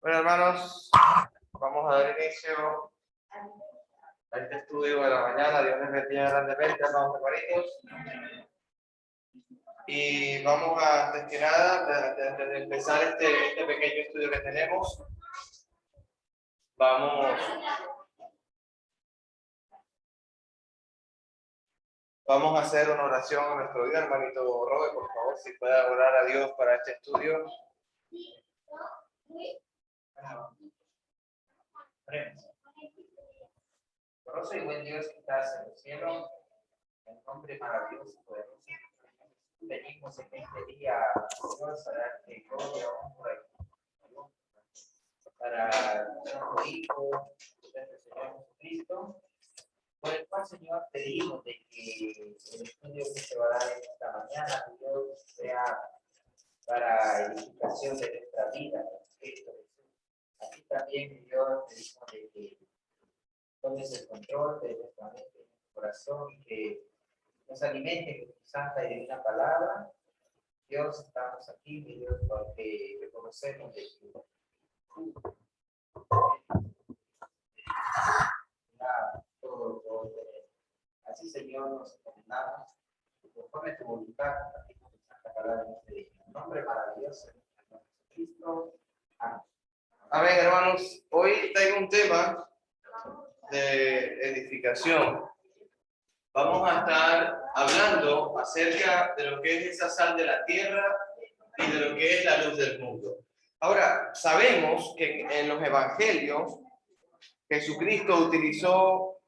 Bueno, hermanos, vamos a dar inicio a este estudio de la mañana. Dios les bendiga grandemente, hermanos hermanitos. Y vamos a, antes que nada, antes de empezar este pequeño estudio que tenemos, vamos a hacer una oración a nuestro Dios. Hermanito Robert, por favor, si puede orar a Dios para este estudio. Poderoso y buen Dios que estás en el cielo, en nombre maravilloso y poderoso, venimos en este día, Dios, a darte gloria, honra y gloria para nuestro Hijo, nuestro Señor Jesucristo, por el cual, Señor, pedimos de que el estudio que se va a dar esta mañana, Dios, sea para edificación de nuestra vida, Cristo Jesús. Así también, Dios, pedimos de que tomes el control de nuestra mente y nuestro corazón y que nos alimente con tu santa y divina palabra. Dios, estamos aquí, mi Dios, porque reconocemos de que tú todo. Así, Señor, nos encomendamos conforme tu voluntad, compartimos tu santa palabra en este día. En nombre maravilloso de nuestro Señor Jesucristo. Amén. Amén, hermanos. Hoy traigo un tema de edificación. Vamos a estar hablando acerca de lo que es esa sal de la tierra y de lo que es la luz del mundo. Ahora, sabemos que en los evangelios Jesucristo utilizó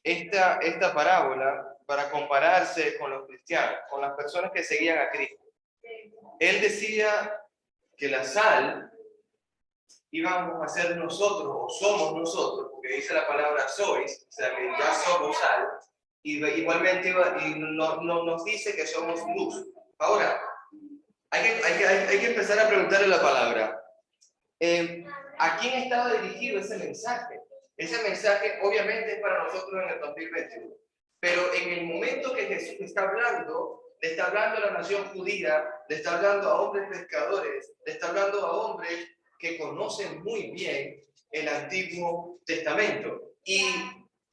esta parábola para compararse con los cristianos, con las personas que seguían a Cristo. Él decía que la sal íbamos a ser nosotros, o somos nosotros, porque dice la palabra sois, o sea que ya somos sal, y igualmente nos dice que somos luz. Ahora, hay que empezar a preguntarle la palabra. ¿A quién estaba dirigido ese mensaje? Ese mensaje obviamente es para nosotros en el 2021, pero en el momento que Jesús está hablando, le está hablando a la nación judía, le está hablando a hombres pescadores, le está hablando a hombres que conocen muy bien el Antiguo Testamento. ¿Y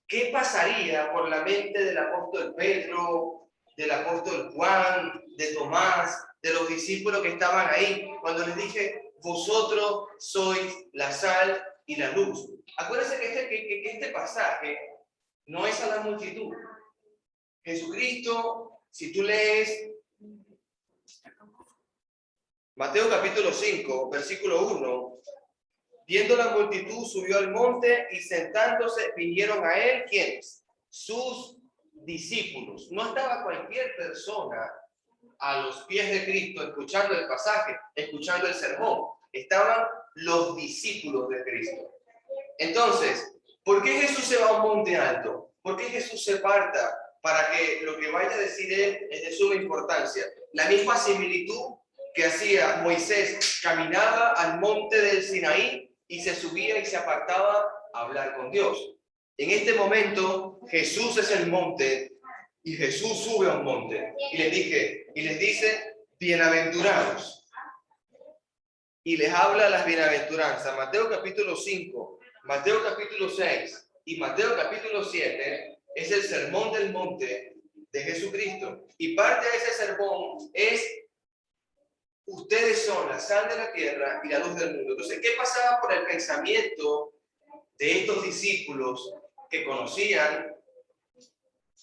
qué pasaría por la mente del apóstol Pedro, del apóstol Juan, de Tomás, de los discípulos que estaban ahí, cuando les dije, vosotros sois la sal y la luz? Acuérdense que este pasaje no es a la multitud. Jesucristo, si tú lees Mateo capítulo 5, versículo 1, viendo la multitud, subió al monte y sentándose vinieron a él, ¿quiénes? Sus discípulos. No estaba cualquier persona a los pies de Cristo escuchando el pasaje, escuchando el sermón. Estaban los discípulos de Cristo. Entonces, ¿por qué Jesús se va a un monte alto? ¿Por qué Jesús se aparta para que lo que vaya a decir él es de suma importancia? La misma similitud que hacía Moisés, caminaba al monte del Sinaí y se subía y se apartaba a hablar con Dios. En este momento, Jesús es el monte y Jesús sube a un monte y les dice, bienaventurados. Y les habla las bienaventuranzas. Mateo capítulo 5, Mateo capítulo 6 y Mateo capítulo 7 es el sermón del monte de Jesucristo. Y parte de ese sermón es, ustedes son la sal de la tierra y la luz del mundo. Entonces, ¿qué pasaba por el pensamiento de estos discípulos que conocían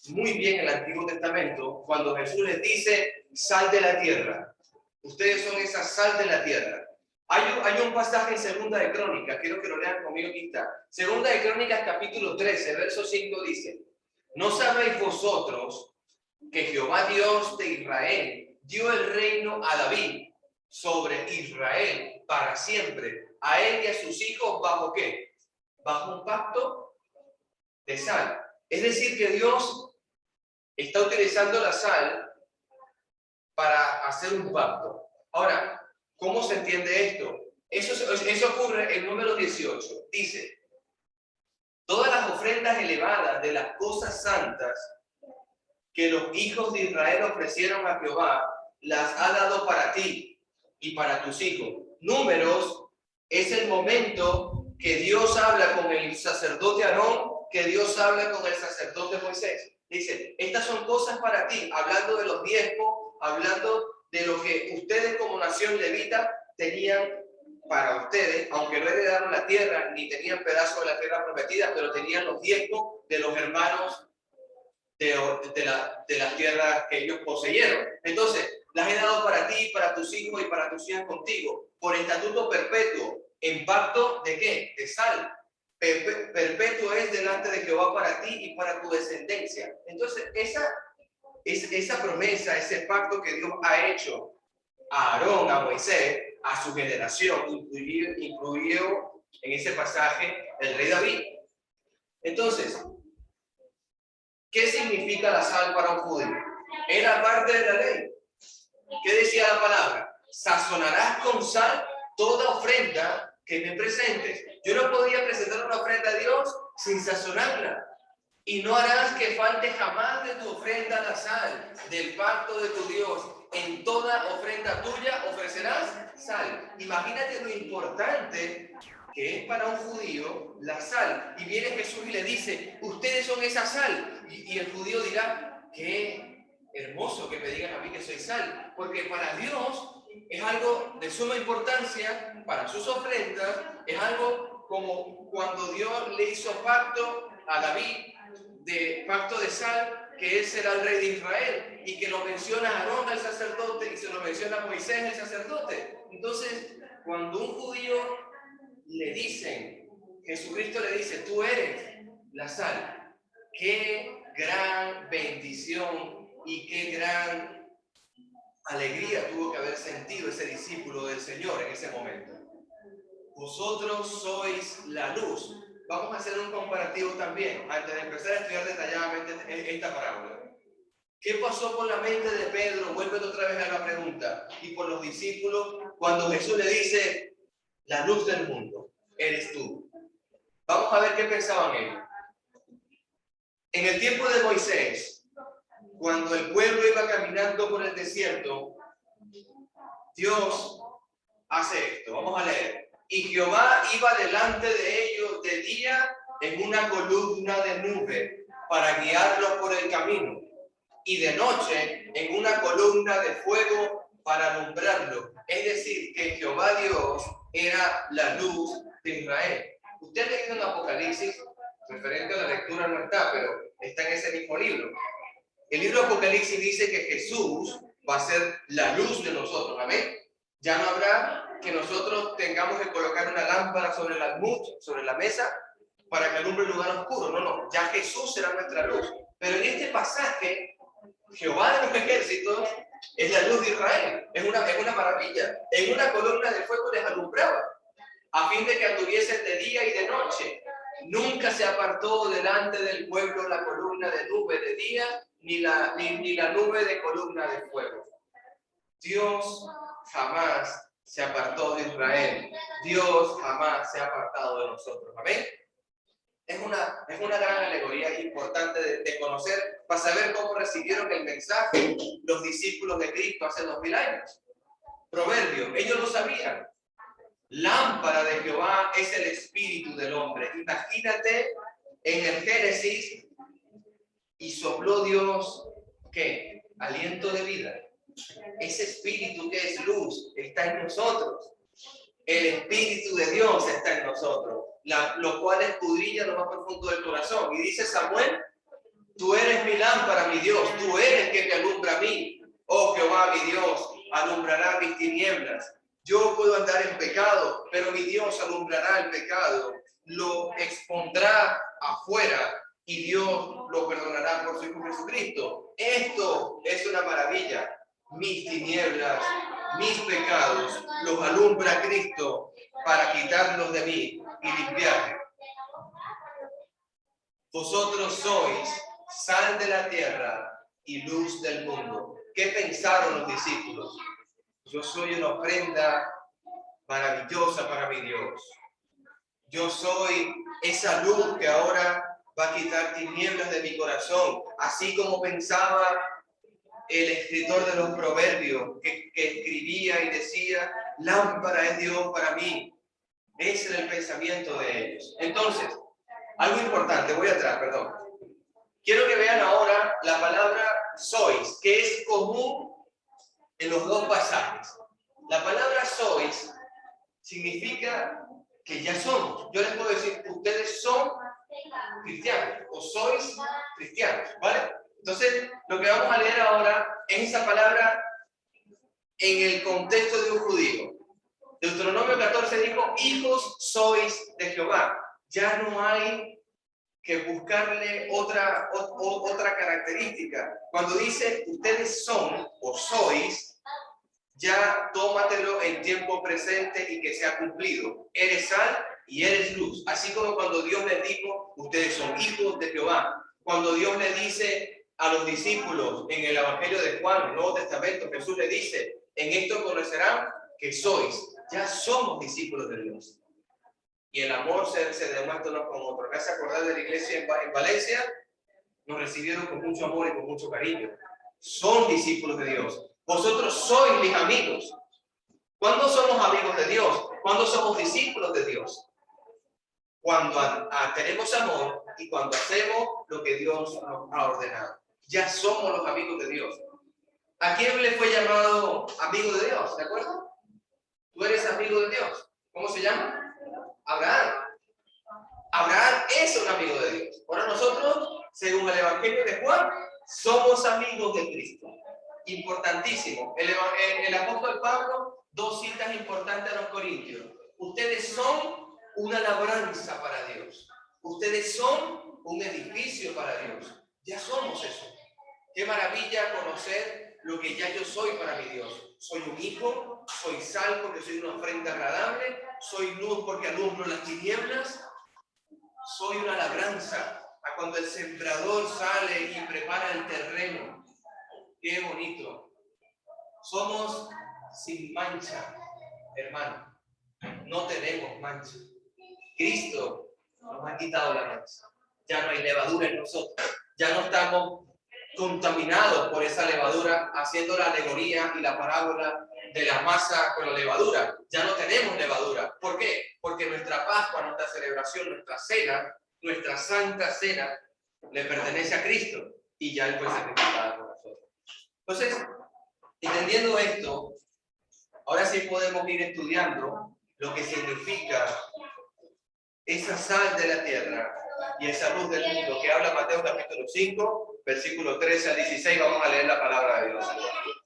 muy bien el Antiguo Testamento cuando Jesús les dice, sal de la tierra? Ustedes son esa sal de la tierra. Hay un pasaje en Segunda de Crónicas, quiero que lo lean conmigo, aquí está. Segunda de Crónicas, capítulo 13, verso 5 dice, ¿no sabéis vosotros que Jehová Dios de Israel dio el reino a David sobre Israel para siempre, a él y a sus hijos, ¿bajo qué? Bajo un pacto de sal. Es decir, que Dios está utilizando la sal para hacer un pacto. Ahora, ¿cómo se entiende esto? Eso ocurre en número 18. Dice, todas las ofrendas elevadas de las cosas santas que los hijos de Israel ofrecieron a Jehová, las ha dado para ti y para tus hijos. Números Es el momento que Dios habla con el sacerdote Aarón, que Dios habla con el sacerdote Moisés. Dice, estas son cosas para ti, hablando de los diezmos, hablando de lo que ustedes como nación levita tenían para ustedes, aunque no heredaron la tierra, ni tenían pedazo de la tierra prometida, pero tenían los diezmos de los hermanos de las tierras que ellos poseyeron. Entonces, las he dado para ti, para tus hijos y para tus hijas contigo, por estatuto perpetuo, en pacto ¿de qué? De sal. Perpetuo es delante de Jehová para ti y para tu descendencia. Entonces, esa promesa, ese pacto que Dios ha hecho a Aarón, a Moisés, a su generación, incluido en ese pasaje el rey David. Entonces, ¿qué significa la sal para un judío? Era parte de la ley. ¿Qué decía la palabra? Sazonarás con sal toda ofrenda que me presentes. Yo no podía presentar una ofrenda a Dios sin sazonarla. Y no harás que falte jamás de tu ofrenda la sal, del pacto de tu Dios. En toda ofrenda tuya ofrecerás sal. Imagínate lo importante que es para un judío la sal. Y viene Jesús y le dice, ustedes son esa sal. Y el judío dirá, qué hermoso que me digan a mí que soy sal. Porque para Dios es algo de suma importancia, para sus ofrendas, es algo como cuando Dios le hizo pacto a David, de pacto de sal, que él será el rey de Israel, y que lo menciona Aarón el sacerdote y se lo menciona Moisés el sacerdote. Entonces, cuando un judío le dicen, Jesucristo le dice, tú eres la sal, qué gran bendición y qué gran alegría tuvo que haber sentido ese discípulo del Señor en ese momento. Vosotros sois la luz. Vamos a hacer un comparativo también, antes de empezar a estudiar detalladamente esta parábola. ¿Qué pasó por la mente de Pedro? Vuelve otra vez a la pregunta. Y por los discípulos, cuando Jesús le dice, la luz del mundo, eres tú. Vamos a ver qué pensaban ellos. En el tiempo de Moisés, cuando el pueblo iba caminando por el desierto, Dios hace esto. Vamos a leer. Y Jehová iba delante de ellos de día en una columna de nube para guiarlos por el camino, y de noche en una columna de fuego para alumbrarlos. Es decir, que Jehová Dios era la luz de Israel. Usted ha leído en Apocalipsis, referente a la lectura no está, pero está en ese mismo libro. El libro de Apocalipsis dice que Jesús va a ser la luz de nosotros. Amén. Ya no habrá que nosotros tengamos que colocar una lámpara sobre la mesa para que alumbre el lugar oscuro. No. Ya Jesús será nuestra luz. Pero en este pasaje, Jehová de los ejércitos es la luz de Israel. Es una maravilla. En una columna de fuego les alumbraba, a fin de que anduviesen de día y de noche. Nunca se apartó delante del pueblo la columna de nube de día, ni la nube de columna de fuego. Dios jamás se apartó de Israel. Dios jamás se ha apartado de nosotros. Amén. Es una gran alegoría importante de conocer para saber cómo recibieron el mensaje los discípulos de Cristo hace 2000 años. Proverbio, ellos lo sabían. Lámpara de Jehová es el espíritu del hombre. Imagínate en el Génesis, y sopló Dios, ¿qué? Aliento de vida. Ese espíritu que es luz está en nosotros. El espíritu de Dios está en nosotros, lo cual escudriña lo más profundo del corazón. Y dice Samuel, tú eres mi lámpara, mi Dios, tú eres que me alumbra a mí. Oh Jehová, mi Dios, alumbrará mis tinieblas. Yo puedo andar en pecado, pero mi Dios alumbrará el pecado, lo expondrá afuera y Dios lo perdonará por su Hijo Jesucristo. Esto es una maravilla. Mis tinieblas, mis pecados, los alumbra Cristo para quitarlos de mí y limpiarme. Vosotros sois sal de la tierra y luz del mundo. ¿Qué pensaron los discípulos? Yo soy una ofrenda maravillosa para mi Dios. Yo soy esa luz que ahora va a quitar tinieblas de mi corazón, así como pensaba el escritor de los proverbios, que escribía y decía, lámpara es Dios para mí Ese era el pensamiento de ellos. Entonces, algo importante, voy atrás, perdón. Quiero que vean ahora la palabra sois, que es común en los dos pasajes. La palabra sois significa que ya somos. Yo les puedo decir, ustedes son cristianos o sois cristianos, ¿vale? Entonces, lo que vamos a leer ahora es esa palabra en el contexto de un judío. Deuteronomio 14 dijo, hijos sois de Jehová. Ya no hay que buscarle otra característica. Cuando dice ustedes son o sois, ya tómatelo en tiempo presente y que sea cumplido. Eres sal y eres luz. Así como cuando Dios les dijo, ustedes son hijos de Jehová. Cuando Dios le dice a los discípulos en el Evangelio de Juan, el Nuevo Testamento, Jesús le dice, en esto conocerán que sois. Ya somos discípulos de Dios. Y el amor se demuestra uno con otro. Me hace acordar de la iglesia en Valencia. Nos recibieron con mucho amor y con mucho cariño. Son discípulos de Dios. Vosotros sois mis amigos. ¿Cuándo somos amigos de Dios? ¿Cuándo somos discípulos de Dios? Cuando tenemos amor y cuando hacemos lo que Dios nos ha ordenado. Ya somos los amigos de Dios. ¿A quién le fue llamado amigo de Dios? ¿De acuerdo? Tú eres amigo de Dios. ¿Cómo se llama? Abraham. Abraham es un amigo de Dios. Ahora nosotros, según el Evangelio de Juan, somos amigos de Cristo. Importantísimo. El apóstol Pablo, dos citas importantes a los Corintios. Ustedes son una labranza para Dios. Ustedes son un edificio para Dios. Ya somos eso. Qué maravilla conocer lo que ya yo soy para mi Dios. Soy un hijo, soy sal porque soy una ofrenda agradable, soy luz porque alumbro las tinieblas, soy una labranza. A cuando el sembrador sale y prepara el terreno. Qué bonito. Somos sin mancha, hermano. No tenemos mancha. Cristo nos ha quitado la mancha. Ya no hay levadura en nosotros. Ya no estamos contaminados por esa levadura, haciendo la alegoría y la parábola de la masa con la levadura. Ya no tenemos levadura. ¿Por qué? Porque nuestra Pascua, nuestra celebración, nuestra cena, nuestra santa cena, le pertenece a Cristo y ya Él fue sacrificado por nosotros. Entonces, entendiendo esto, ahora sí podemos ir estudiando lo que significa esa sal de la tierra y esa luz del mundo que habla Mateo capítulo 5, versículo 13 al 16. Vamos a leer la palabra de Dios.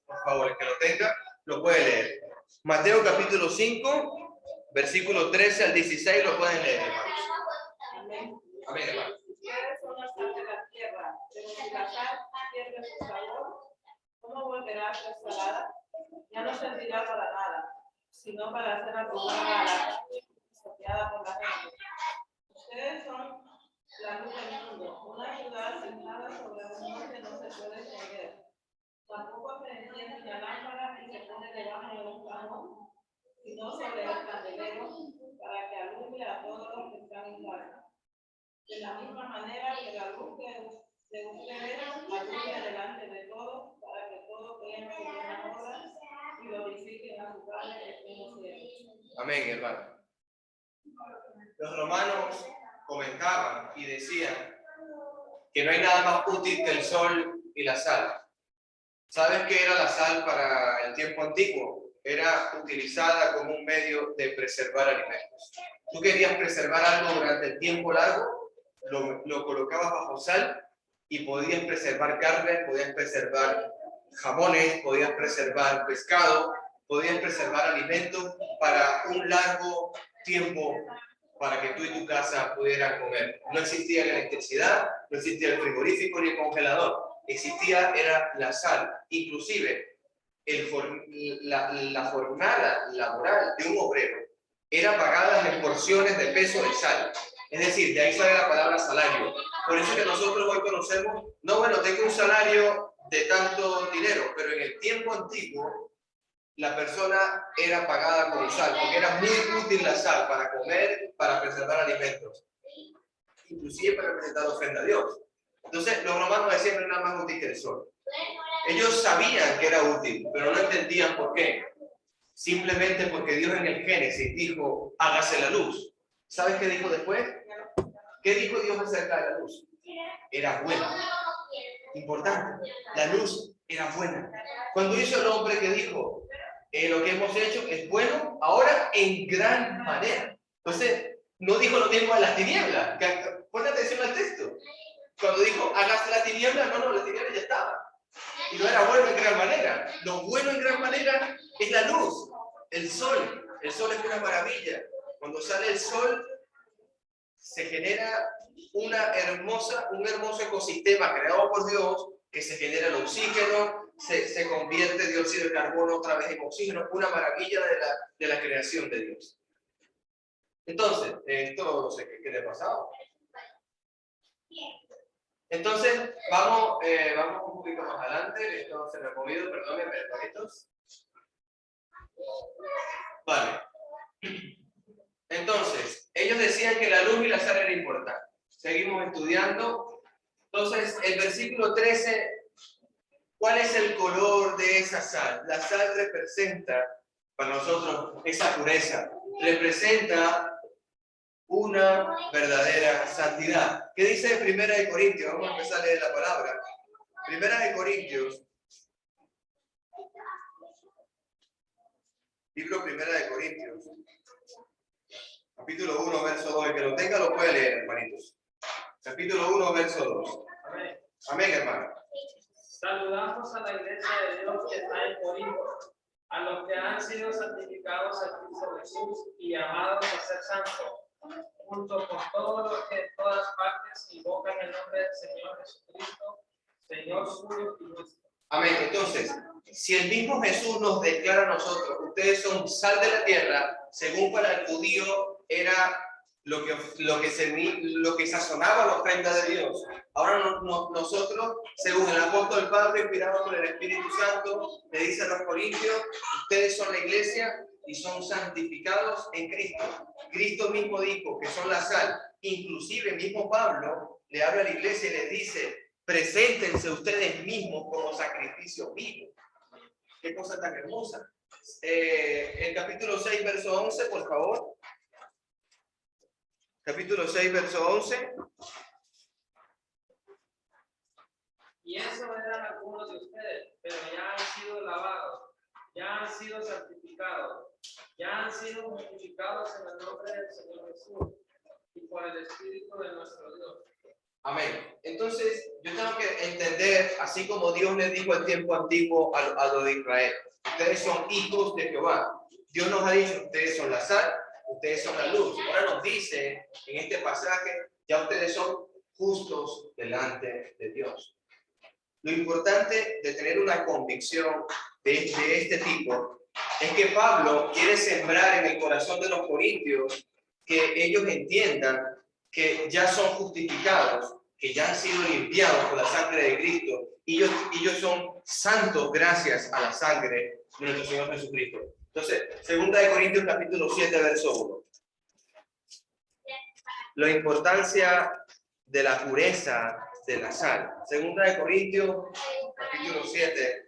Por favor, el que lo tenga, lo puede leer. Mateo capítulo 5, versículo 13 al 16, lo pueden leer, hermanos. Amén. Amén, hermanos. Ustedes son la sal de la tierra, pero si la sal pierde su sabor, ¿cómo volverá a ser salada? Ya no servirá para nada, sino para hacer arrugada a la gente, saciada por la gente. Ustedes son la luz del mundo. Una ciudad sentada sobre un monte no se puede esconder. Tampoco se enciende una lámpara y se pone debajo de un cajón, sino sobre el candelero, para que alumbre a todos los que están en casa. De la misma manera que la luz de ustedes alumbre delante de todos, para que todos vean sus buenas obras y glorifiquen a su Padre que está en los cielos. Amén, hermano. Los romanos comentaban y decían que no hay nada más útil que el sol y la sal. ¿Sabes qué era la sal para el tiempo antiguo? Era utilizada como un medio de preservar alimentos. Tú querías preservar algo durante el tiempo largo, lo colocabas bajo sal y podías preservar carne, podías preservar jamones, podías preservar pescado, podías preservar alimentos para un largo tiempo, para que tú y tu casa pudieran comer. No existía la electricidad, no existía el frigorífico ni el congelador. Existía era la sal. Inclusive la jornada laboral de un obrero era pagada en porciones de peso de sal. Es decir, de ahí sale la palabra salario. Por eso es que nosotros hoy conocemos, no, bueno, tengo un salario de tanto dinero, pero en el tiempo antiguo la persona era pagada con sal, porque era muy útil la sal para comer, para preservar alimentos, inclusive para presentar ofrenda a Dios. Entonces, los romanos decían que no era más útil que el sol. Ellos sabían que era útil, pero no entendían por qué. simplemente porque Dios en el Génesis dijo, hágase la luz. ¿Sabes qué dijo después? ¿Qué dijo Dios acerca de la luz? Era buena. Importante. La luz era buena. Cuando hizo el hombre que dijo, lo que hemos hecho es bueno, ahora en gran manera. Entonces, no dijo lo mismo a las tinieblas. Pon atención al texto. Cuando dijo, hágase la tiniebla, no, la tiniebla ya estaba. Y no era bueno en gran manera. Lo bueno en gran manera es la luz, el sol. El sol es una maravilla. Cuando sale el sol, se genera un hermoso ecosistema creado por Dios, que se genera el oxígeno, se convierte dióxido de carbono otra vez en oxígeno, una maravilla de la creación de Dios. Entonces, esto no sé qué le ha pasado. Entonces, vamos un poquito más adelante. Esto se me ha movido, perdónenme, hermanitos. Vale. Entonces, ellos decían que la luz y la sal era importante. Seguimos estudiando. Entonces, el versículo 13, ¿cuál es el color de esa sal? La sal representa para nosotros esa pureza, representa una verdadera santidad. ¿Qué dice Primera de Corintios? Vamos a empezar a leer la palabra. Primera de Corintios. Libro Primera de Corintios. Capítulo 1, verso 2. El que lo tenga lo puede leer, hermanitos. Capítulo 1, verso 2. Amén. Amén, hermano. Saludamos a la iglesia de Dios que está en Corinto, a los que han sido santificados en Cristo Jesús y llamados a ser santos, junto con todos los que en todas partes invocan el nombre del Señor Jesucristo, Señor suyo y nuestro. Amén. Entonces, si el mismo Jesús nos declara a nosotros, ustedes son sal de la tierra, según para el judío era lo que sazonaba la ofrenda de Dios. Ahora nosotros, según el apóstol Pablo, inspirado por el Espíritu Santo, le dice a los corintios, ustedes son la iglesia y son santificados en Cristo. Cristo mismo dijo que son la sal. Inclusive mismo Pablo le habla a la iglesia y les dice, preséntense ustedes mismos como sacrificio vivo. Qué cosa tan hermosa. El capítulo 6, verso 11, por favor. Capítulo 6, verso 11. Y eso eran algunos de ustedes, pero ya han sido lavados, ya han sido santificados, ya han sido justificados en el nombre del Señor Jesús y por el Espíritu de nuestro Dios. Amén. Entonces, yo tengo que entender, así como Dios le dijo al tiempo antiguo a lo de Israel, ustedes son hijos de Jehová. Dios nos ha dicho, ustedes son la sal, ustedes son la luz. Ahora nos dice en este pasaje, ya ustedes son justos delante de Dios. Lo importante de tener una convicción de este tipo es que Pablo quiere sembrar en el corazón de los corintios que ellos entiendan que ya son justificados, que ya han sido limpiados por la sangre de Cristo y ellos son santos gracias a la sangre de nuestro Señor Jesucristo. Entonces, 2 de Corintios capítulo 7, verso 1. La importancia de la pureza de la sal. 2 de Corintios capítulo 7,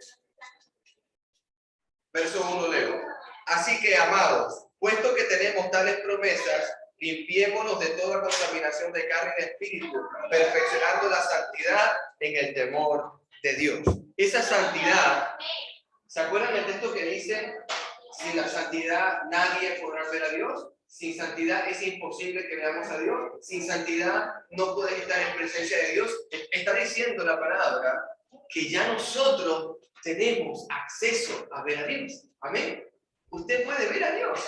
verso 1 leo. Así que, amados, puesto que tenemos tales promesas, limpiémonos de toda contaminación de carne y de espíritu, perfeccionando la santidad en el temor de Dios. Esa santidad, ¿se acuerdan del texto que dice, sin la santidad nadie podrá ver a Dios? Sin santidad es imposible que veamos a Dios. Sin santidad no puedes estar en presencia de Dios. Está diciendo la palabra que ya nosotros tenemos acceso a ver a Dios. Amén. Usted puede ver a Dios.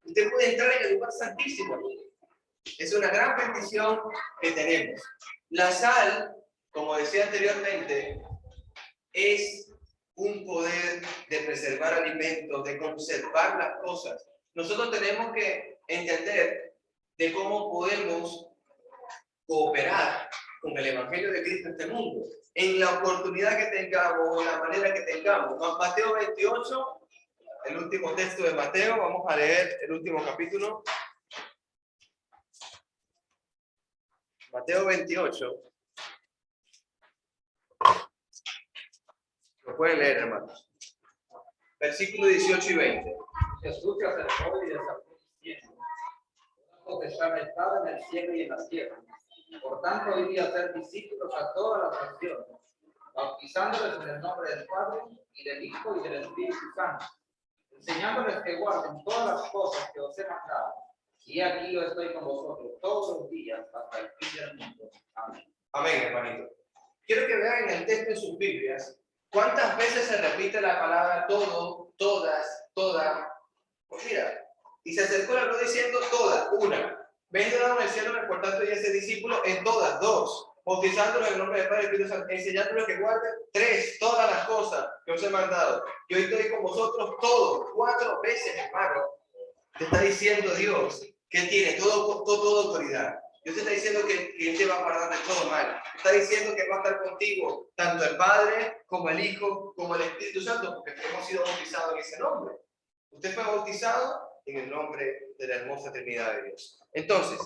Usted puede entrar en el lugar santísimo. Es una gran bendición que tenemos. La sal, como decía anteriormente, es un poder de preservar alimentos, de conservar las cosas. Nosotros tenemos que entender de cómo podemos cooperar con el Evangelio de Cristo en este mundo, en la oportunidad que tengamos, en la manera que tengamos. Mateo 28, el último texto de Mateo, vamos a leer el último capítulo. Mateo 28. Lo pueden leer, hermanos. Versículo 18 y 20. Jesús se acercó y les habló diciendo: toda potestad me está en el cielo y en la tierra. Por tanto, hoy día hacer discípulos a todas las naciones, bautizándoles en el nombre del Padre, y del Hijo, y del Espíritu Santo, enseñándoles que guarden todas las cosas que os he mandado. Y aquí yo estoy con vosotros todos los días hasta el fin del mundo. Amén. Amén, hermanito. Quiero que vean en el texto de sus Biblias cuántas veces se repite la palabra todo, todas, toda. Pues mira, y se acercó y habló diciendo todas, una. Vendrá en el cielo el importante de ese discípulo en todas, dos. Bautizándolo en el nombre del Padre y del Espíritu Santo, enseñándole que guarden, tres, todas las cosas que os he mandado. Yo estoy con vosotros todos, 4 veces, hermano. Te está diciendo Dios que tiene toda autoridad. Dios te está diciendo que Él te va a guardar de todo mal. Está diciendo que va a estar contigo tanto el Padre como el Hijo como el Espíritu Santo, porque hemos sido bautizados en ese nombre. Usted fue bautizado en el nombre de la hermosa Trinidad de Dios. Entonces,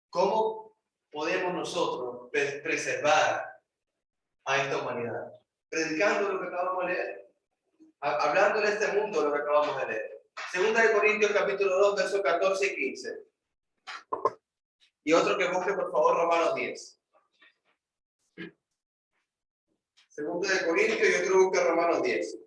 ¿cómo podemos nosotros preservar a esta humanidad? Predicando lo que acabamos de leer, hablándole a este mundo lo que acabamos de leer. Segunda de Corintios capítulo 2, versos 14 y 15. Y otro que busque, por favor, Romanos 10. Segunda de Corintios y otro busque Romanos 10.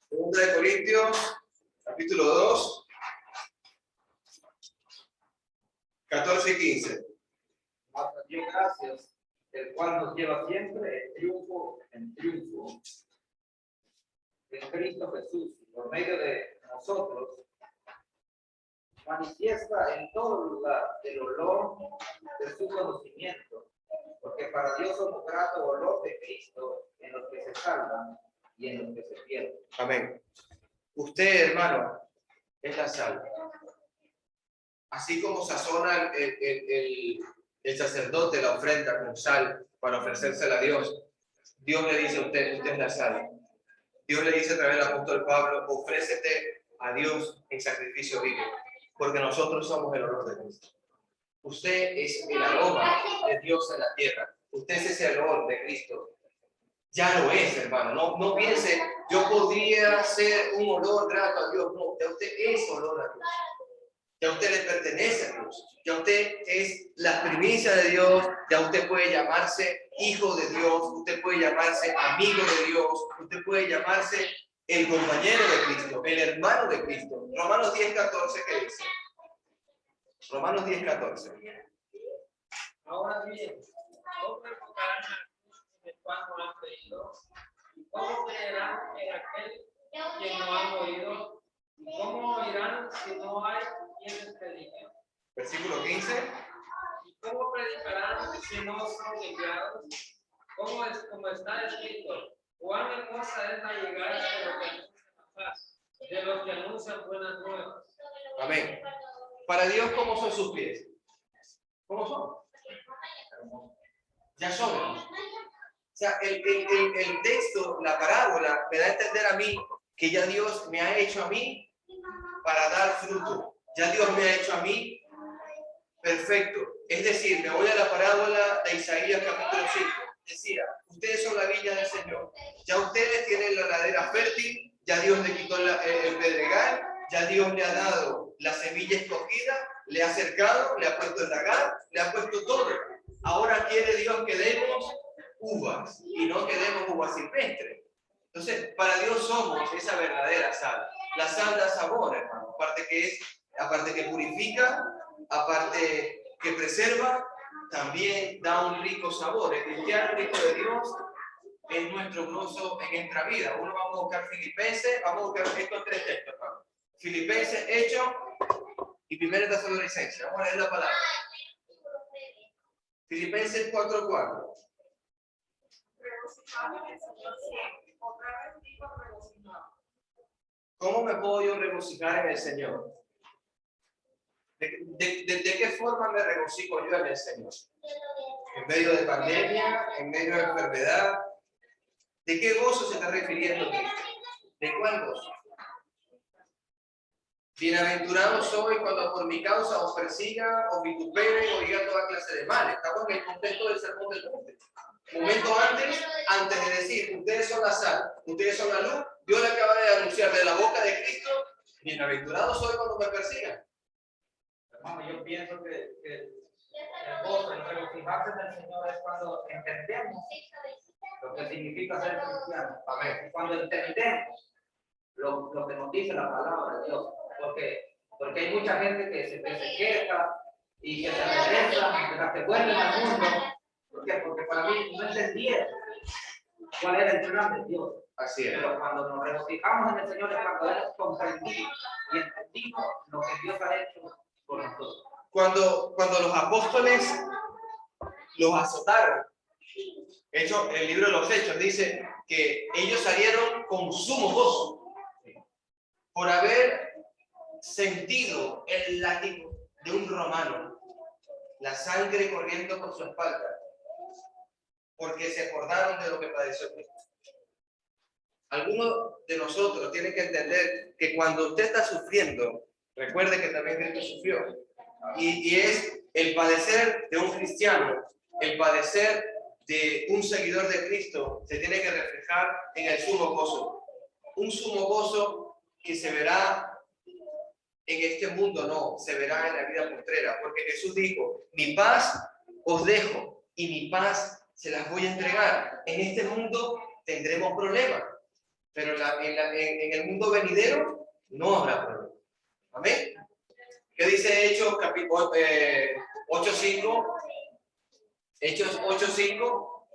Segunda de Corintios, capítulo 2, 14 y 15. Mas a Dios gracias, el cual nos lleva siempre de triunfo en triunfo en Cristo Jesús, por medio de nosotros, manifiesta en todo lugar el olor de su conocimiento, porque para Dios somos grato olor de Cristo en los que se salvan y en los que se pierden. Amén. Usted, hermano, es la sal. Así como sazona el sacerdote la ofrenda con sal para ofrecérsela a Dios, Dios le dice a usted, usted es la sal. Dios le dice a través del apóstol Pablo, ofrécete a Dios en sacrificio vivo, porque nosotros somos el olor de Cristo. Usted es el aroma de Dios en la tierra. Usted es ese olor de Cristo. Ya lo es, hermano. No piense, yo podría ser un olor grato a Dios. No, ya usted es olor a Dios. Ya usted le pertenece a Dios. Ya usted es la primicia de Dios. Ya usted puede llamarse hijo de Dios. Usted puede llamarse amigo de Dios. Usted puede llamarse el compañero de Cristo, el hermano de Cristo. Romanos 10:14, ¿qué dice? Romanos 10:14. Ahora bien, ¿cómo enfocarán en el cual no han creído? ¿Y cómo creerán en aquel que no han oído? ¿Y cómo oirán si no hay quien les predique? Versículo 15. ¿Y cómo predicarán si no son enviados? Como está escrito, cuán hermosa es la llegada de los que anuncian la paz, de los que anuncian buenas nuevas. Amén. Para Dios, ¿cómo son sus pies? ¿Cómo son? Ya son. O sea, el texto, la parábola, me da a entender a mí que ya Dios me ha hecho a mí para dar fruto. Ya Dios me ha hecho a mí perfecto. Es decir, me voy a la parábola de Isaías capítulo 5. Decía, ustedes son la viña del Señor. Ya ustedes tienen la ladera fértil, ya Dios le quitó el pedregal, ya Dios le ha dado la semilla escogida, le ha cercado, le ha puesto el lagar, le ha puesto todo. Ahora quiere Dios que demos uvas y no que demos uvas silvestres. Entonces, para Dios somos esa verdadera sal. La sal da sabor, hermano. Aparte que purifica, aparte que preserva, también da un rico sabor. El cristiano rico de Dios es nuestro gozo en nuestra vida. Uno vamos a buscar Filipenses, vamos a buscar estos 3 textos, hermano. Filipenses, Hechos y Primera Tesalonicenses. Vamos a leer la palabra. Filipenses 4:4. ¿Cómo me puedo yo regocijar en el Señor? ¿De qué forma me regocijo yo en el Señor? ¿En medio de pandemia? ¿En medio de enfermedad? ¿De qué gozo se está refiriendo Cristo? ¿De cuál gozo? Bienaventurado soy cuando por mi causa os persigan, os vituperen o digan toda clase de mal. Estamos en el contexto del sermón del monte. Momento antes de decir, ustedes son la sal, ustedes son la luz, Dios le acaba de anunciar de la boca de Cristo, bienaventurado soy cuando me persigan. Hermano, yo pienso que el gozo, el regocijarse del Señor es cuando entendemos lo que significa ser cristiano. Amén. Cuando entendemos lo que nos dice la palabra de Dios. Porque hay mucha gente que se queja y que se regresa, que vuelven al mundo. ¿Por qué? Porque para mí no entendieron cuál era el plan de Dios. Así es. Pero cuando nos regocijamos en el Señor es cuando hemos comprendido y entendimos lo que Dios ha hecho por nosotros. Cuando los apóstoles los azotaron, el libro de los Hechos dice que ellos salieron con sumo gozo por haber sentido el látigo de un romano, la sangre corriendo por su espalda, porque se acordaron de lo que padeció Cristo. Algunos de nosotros tienen que entender que cuando usted está sufriendo, recuerde que también Cristo sufrió. Y es el padecer de un cristiano, el padecer de un seguidor de Cristo, se tiene que reflejar en el sumo gozo. Un sumo gozo que se verá en este mundo, no, se verá en la vida postrera, porque Jesús dijo, mi paz os dejo y mi paz se las voy a entregar. En este mundo tendremos problemas, pero en el mundo venidero no habrá problemas. Amén. ¿Qué dice Hechos 8:5? Hechos 8:5.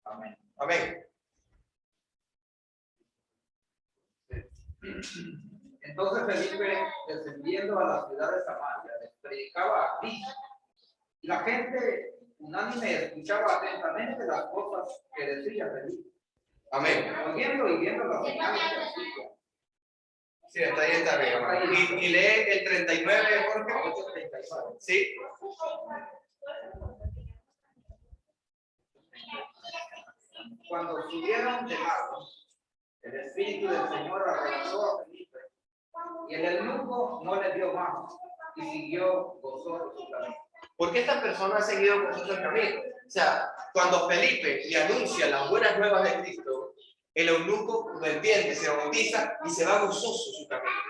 Amén. Amén. Entonces Felipe, descendiendo a la ciudad de Samaria, les predicaba a Cristo. Y la gente unánime escuchaba atentamente las cosas que decía Felipe. Amén. Oyendo y viendo las señales que hacía. Sí, hasta ahí está bien, hermano. Y lee el 39, Jorge. 8:39. Sí. Cuando subieron de lago, el Espíritu del Señor arrebató a Felipe, y el eunuco no le dio más, y siguió gozoso su camino. ¿Por qué estas personas han seguido con su camino? O sea, cuando Felipe le anuncia las buenas nuevas de Cristo, el eunuco lo entiende, se bautiza y se va gozoso su camino.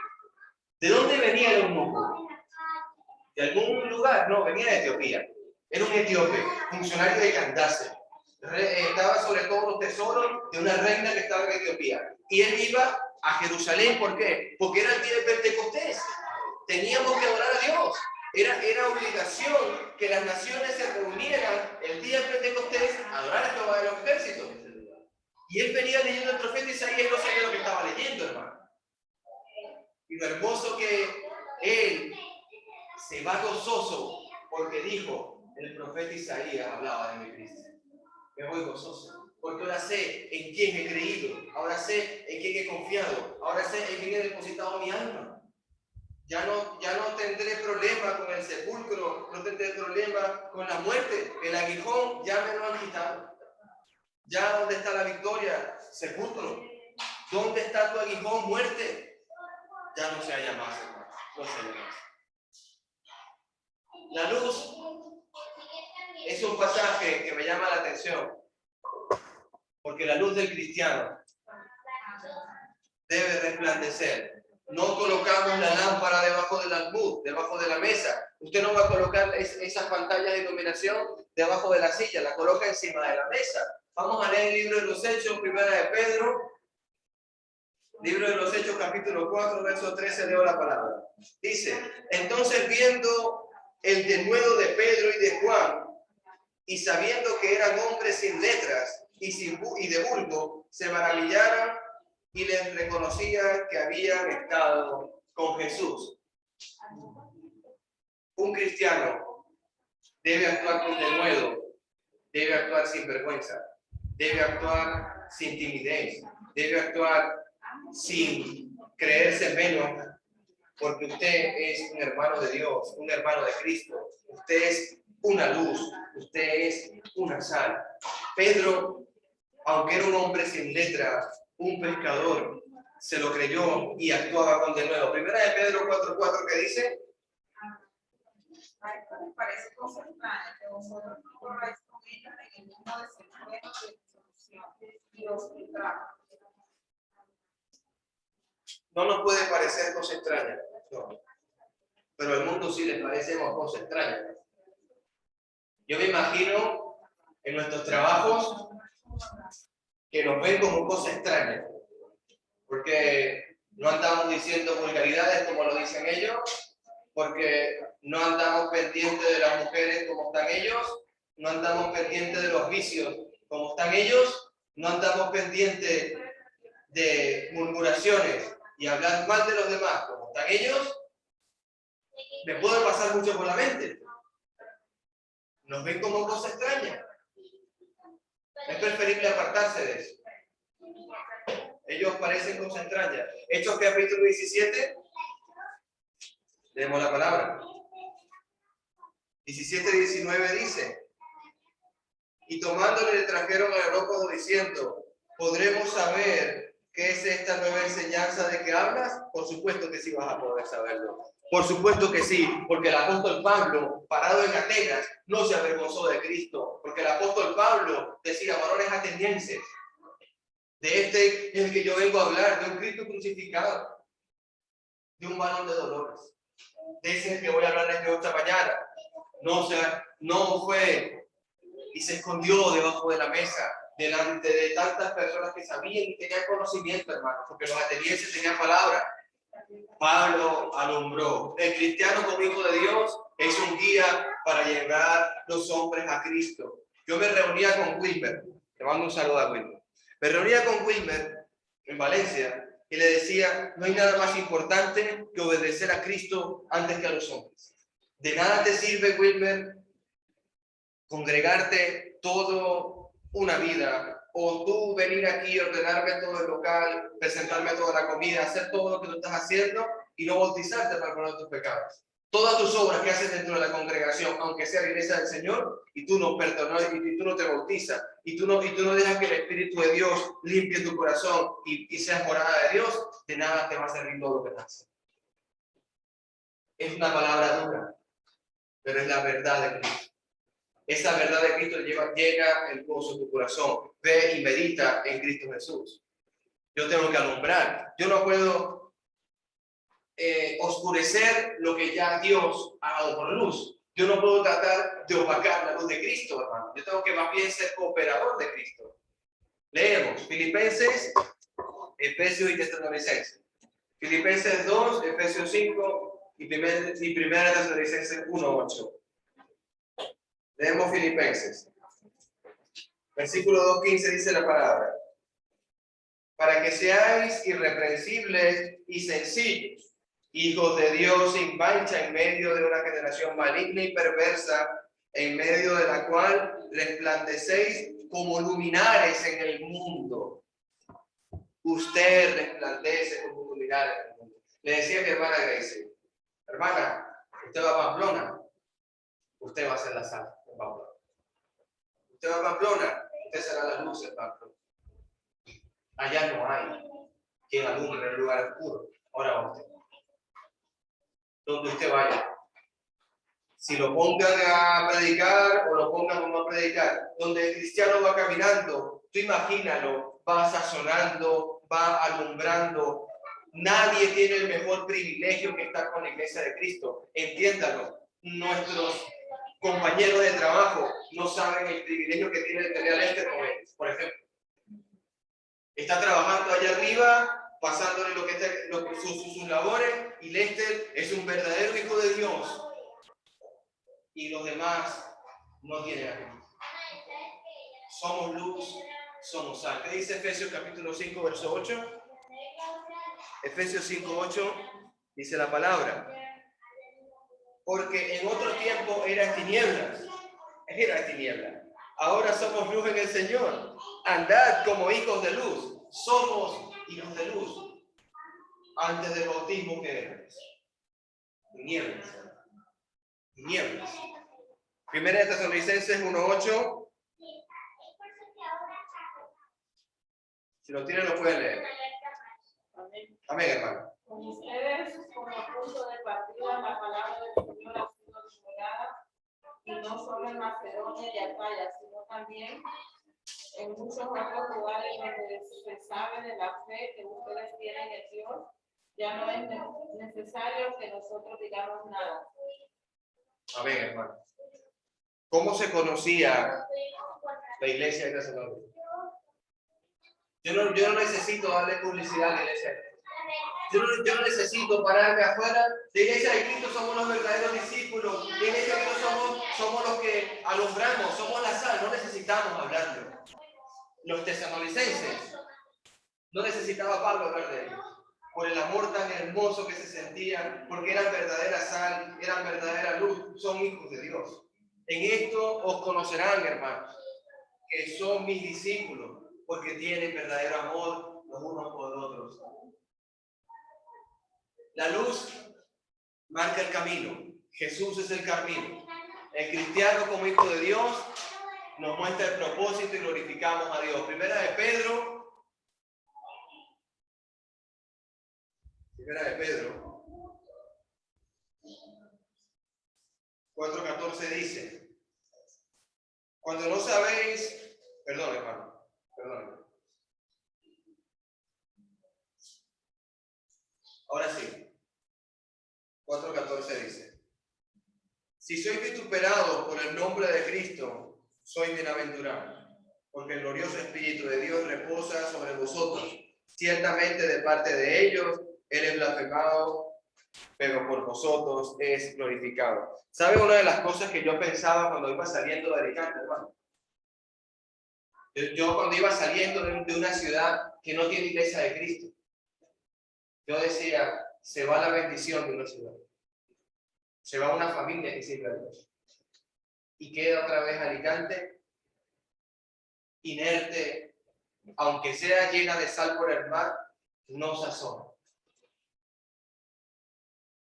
¿De dónde venía el eunuco? ¿De algún lugar? No, venía de Etiopía. Era un etíope, funcionario de Candace. Estaba sobre todos los tesoros de una reina que estaba en Etiopía. Y él iba a Jerusalén, ¿por qué? Porque era el día de Pentecostés. Teníamos que adorar a Dios. Era obligación que las naciones se reunieran el día de Pentecostés a adorar a Jehová de los ejércitos. Y él venía leyendo el profeta Isaías y no sabía lo que estaba leyendo, hermano. Y lo hermoso que él se va gozoso porque dijo, el profeta Isaías hablaba de mi Cristo. Me voy gozoso, porque ahora sé en quién he creído, ahora sé en quién he confiado, ahora sé en quién he depositado mi alma. Ya no tendré problema con el sepulcro, no tendré problema con la muerte. El aguijón ya me lo han quitado. Ya ¿dónde está la victoria? Sepulcro. ¿Dónde está tu aguijón? Muerte. Ya no se halla más, hermano. No se halla más. La luz es un pasaje que me llama la atención. Porque la luz del cristiano debe resplandecer. No colocamos la lámpara debajo del almud, debajo de la mesa. Usted no va a colocar esas pantallas de iluminación debajo de la silla, la coloca encima de la mesa. Vamos a leer el libro de los Hechos, primera de Pedro. Libro de los Hechos, capítulo 4, verso 13, leo la palabra. Dice, entonces viendo el denuedo de Pedro y de Juan, y sabiendo que eran hombres sin letras y de vulgo, se maravillaron y les reconocía que habían estado con Jesús. Un cristiano debe actuar con denuedo, debe actuar sin vergüenza, debe actuar sin timidez, debe actuar sin creerse menos, porque usted es un hermano de Dios, un hermano de Cristo. Usted es una luz, usted es una sal. Pedro, aunque era un hombre sin letra, un pescador, se lo creyó y actuaba con denuedo. Primera de Pedro 4:4, que dice: A esto les parece cosa extraña que vosotros no corráis con ellos en el mismo desenfreno de disolución y os trajo. No nos puede parecer cosa extraña, no. Pero al mundo sí les parecemos cosa extraña. Yo me imagino en nuestros trabajos que nos ven como cosa extraña, porque no andamos diciendo vulgaridades como lo dicen ellos, porque no andamos pendientes de las mujeres como están ellos, no andamos pendientes de los vicios como están ellos, no andamos pendientes de murmuraciones y hablar mal de los demás como están ellos. Me puede pasar mucho por la mente. Nos ven como cosa extraña. Es preferible apartarse de eso. Ellos parecen cosa extraña. Hechos capítulo 17. Leemos la palabra. 17:19 dice: y tomándole le trajeron al areópago diciendo: ¿podremos saber qué es esta nueva enseñanza de que hablas? Por supuesto que sí vas a poder saberlo. Por supuesto que sí, porque el apóstol Pablo, parado en Atenas, no se avergonzó de Cristo, porque el apóstol Pablo decía: varones atenienses, de este es el que yo vengo a hablar, de un Cristo crucificado, de un varón de dolores. De ese es el que voy a hablar desde esta mañana. No fue y se escondió debajo de la mesa, delante de tantas personas que sabían y tenían conocimiento, hermano, porque los atenienses tenían palabra. Pablo alumbró. El cristiano como hijo de Dios es un guía para llevar los hombres a Cristo. Yo me reunía con Wilmer, le mando un saludo a Wilmer. Me reunía con Wilmer en Valencia y le decía: no hay nada más importante que obedecer a Cristo antes que a los hombres. De nada te sirve, Wilmer, congregarte toda una vida, o tú venir aquí, ordenarme todo el local, presentarme toda la comida, hacer todo lo que tú estás haciendo y no bautizarte para perdonar tus pecados. Todas tus obras que haces dentro de la congregación, aunque sea la iglesia del Señor, y tú no perdonas, y tú no te bautizas, y tú no dejas que el Espíritu de Dios limpie tu corazón y seas morada de Dios, de nada te va a servir todo lo que haces. Es una palabra dura, pero es la verdad de Cristo. Esa verdad de Cristo llega el gozo a tu corazón. Ve y medita en Cristo Jesús. Yo tengo que alumbrar. Yo no puedo oscurecer lo que ya Dios ha dado por luz. Yo no puedo tratar de opacar la luz de Cristo, hermano. Yo tengo que más bien ser cooperador de Cristo. Leemos Filipenses, Efesios y Tesalonicenses. Filipenses 2, Efesios 5 y primera Tesalonicenses 1:8. Leemos Filipenses. Versículo 2:15 dice la palabra: para que seáis irreprensibles y sencillos, hijos de Dios sin mancha en medio de una generación maligna y perversa, en medio de la cual resplandecéis como luminares en el mundo. Usted resplandece como luminares en el mundo. Le decía a mi hermana Gracie: hermana, usted va a Pamplona, usted va a ser la sal de Pamplona. Usted va a Pamplona, usted será la luz de Pamplona. Allá no hay quien alumbre en el lugar oscuro. Ahora va usted. Donde usted vaya. Si lo pongan a predicar o lo pongan a no predicar, donde el cristiano va caminando, tú imagínalo, va sazonando, va alumbrando. Nadie tiene el mejor privilegio que estar con la iglesia de Cristo. Entiéndalo. Nuestros compañeros de trabajo no saben el privilegio que tiene el tener a Lester con ellos, por ejemplo. Está trabajando allá arriba, pasándole sus labores, y Lester es un verdadero hijo de Dios. Y los demás no tienen a Cristo. Somos luz, somos sal. ¿Qué dice Efesios capítulo 5, verso 8? Efesios 5:8 dice la palabra: porque en otro tiempo eran tinieblas, ahora somos luz en el Señor. Andad como hijos de luz. Somos hijos de luz. Antes del bautismo, ¿qué éramos? Tinieblas. Primera de Tesalonicenses 1:8. Si lo tienen, lo pueden leer. Amén, hermano. Con ustedes, como punto de partida, la palabra del Señor ha sido divulgada, y no solo en Macedonia y Acaya, sino también en muchos otros lugares donde se sabe de la fe que ustedes tienen en Dios. Ya no es necesario que nosotros digamos nada. Amén, hermano. ¿Cómo se conocía la iglesia de Tesalónica? Yo no necesito darle publicidad a la iglesia. Yo no necesito pararme afuera. La iglesia de Cristo somos los verdaderos discípulos. La iglesia de Cristo somos los que alumbramos, somos la sal. No necesitamos hablarlo. Los tesalonicenses no necesitaba Pablo hablar de ellos. Por el amor tan hermoso que se sentían, porque eran verdadera sal, eran verdadera luz, son hijos de Dios. En esto os conocerán, hermanos, que son mis discípulos, porque tienen verdadero amor los unos por los otros. La luz marca el camino. Jesús es el camino. El cristiano como hijo de Dios nos muestra el propósito y glorificamos a Dios. Primera de Pedro 4:14 dice: cuando no sabéis, perdón, hermano, perdón. Ahora sí. 4:14 dice: si sois vituperados por el nombre de Cristo, sois bienaventurados, porque el glorioso Espíritu de Dios reposa sobre vosotros. Ciertamente de parte de ellos Él es blasfemado, pero por vosotros es glorificado. ¿Sabe una de las cosas que yo pensaba cuando iba saliendo de Alicante, hermano? Yo cuando iba saliendo de una ciudad que no tiene iglesia de Cristo, yo decía, se va la bendición de una ciudad. Se va una familia que sirve a Dios. Y queda otra vez Alicante, inerte, aunque sea llena de sal por el mar, no sazona.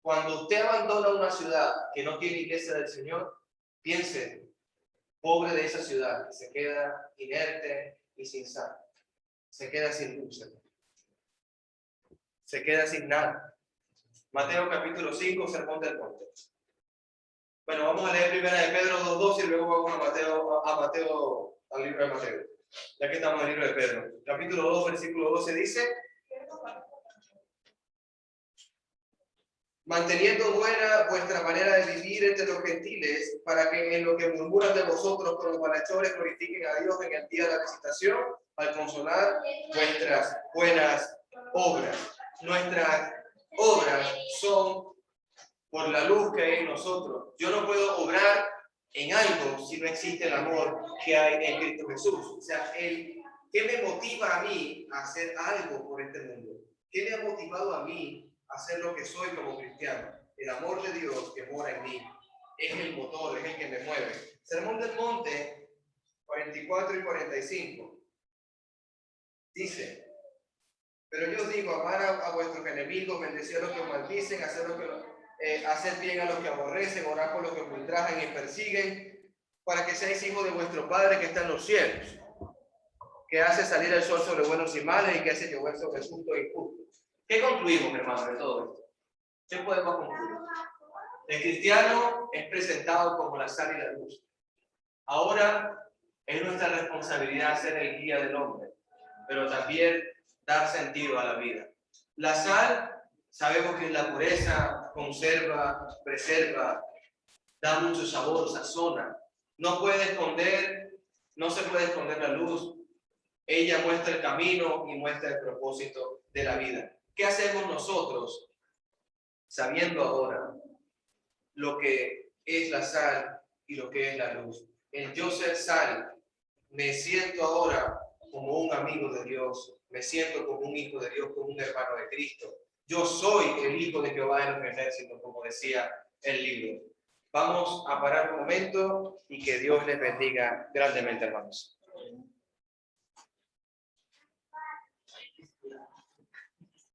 Cuando usted abandona una ciudad que no tiene iglesia del Señor, piense, pobre de esa ciudad, que se queda inerte y sin sal. Se queda sin luz. Se queda sin nada. Mateo capítulo 5, sermón del monte. Bueno, vamos a leer primera de Pedro 2:2 y luego vamos al libro de Mateo. Ya que estamos en el libro de Pedro. Capítulo 2, versículo 12 dice: manteniendo buena vuestra manera de vivir entre los gentiles, para que en lo que murmuran de vosotros con los malhechores glorifiquen a Dios en el día de la visitación, al consolar vuestras buenas obras. Nuestras obras son por la luz que hay en nosotros. Yo no puedo obrar en algo si no existe el amor que hay en Cristo Jesús. O sea, ¿qué me motiva a mí a hacer algo por este mundo? ¿Qué me ha motivado a mí a hacer lo que soy como cristiano? El amor de Dios que mora en mí es el motor, es el que me mueve. Sermón del Monte 44 y 45 dice: pero yo os digo, amar a vuestros enemigos, bendecir a los que os maldicen, hacer bien a los que aborrecen, orar por los que os ultrajan y persiguen, para que seáis hijos de vuestro Padre que está en los cielos, que hace salir el sol sobre buenos y malos y que hace llover sobre justos e injustos. ¿Qué concluimos, hermanos, de todo esto? ¿Qué podemos concluir? El cristiano es presentado como la sal y la luz. Ahora es nuestra responsabilidad ser el guía del hombre, pero también dar sentido a la vida. La sal, sabemos que la pureza conserva, preserva, da mucho sabor, sazona. No se puede esconder la luz. Ella muestra el camino y muestra el propósito de la vida. ¿Qué hacemos nosotros sabiendo ahora lo que es la sal y lo que es la luz? El yo ser sal, me siento ahora como un amigo de Dios, me siento como un hijo de Dios, como un hermano de Cristo. Yo soy el hijo de Jehová de los ejércitos, como decía el libro. Vamos a parar un momento y que Dios les bendiga grandemente, hermanos.